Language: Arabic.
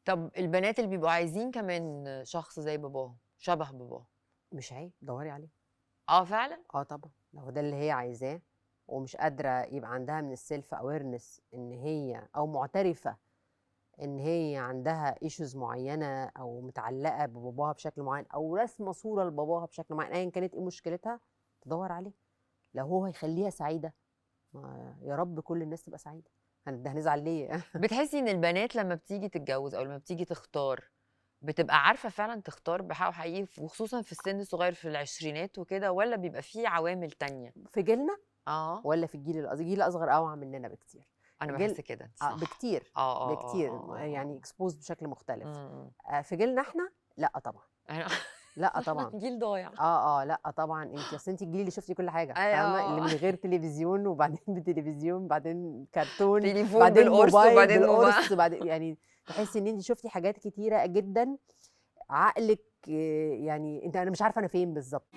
طب البنات اللي بيبقوا عايزين كمان شخص زي باباهم، شبه باباهم. مش عيب دوري عليه. فعلًا؟ طبعا لو ده اللي هي عايزاه ومش قادره يبقى عندها من السيلف اويرنس ان هي او معترفه ان هي عندها ايشوز معينه او متعلقه بباباها بشكل معين او رسمه صوره لباباها بشكل معين ايا كانت ايه مشكلتها تدور عليه. لو هو هيخليها سعيده يا رب كل الناس تبقى سعيده. ده هنزعل ليه؟ بتحسي إن البنات لمّا بتيجي تتجوز أو لمّا بتيجي تختار، بتبقى عارفة فعلًا تختار بحق وحقيقي وخصوصًا في السن الصغير في العشرينات وكده والّا بيبقى في عوامل تانية؟ في جيلنا آه، ولا في الجيل الاصغر اوعى مننا بكتير. أنا جيل باحس كده، أنتِ صح. بكتير آه، آه، آه، بكتير آه، آه، يعني آه. اكسبوزد بشكل مختلف. إمم. في جيلنا احنا لا طبعا. أنا لا إحنا طبعا. جيل ضايع. لا طبعا انت اصل انت الجيل اللي شفتي كل حاجه فاهمه اللي أيوه. من غير تلفزيون وبعدين بتلفزيون بعدين كرتون تليفون بعدين بالقرص موبايل وبعدين بالقرص بعدين يعني تحسي ان انت شفتي حاجات كتيره جدا. عقلك يعني انا مش عارفه انا فين بالظبط.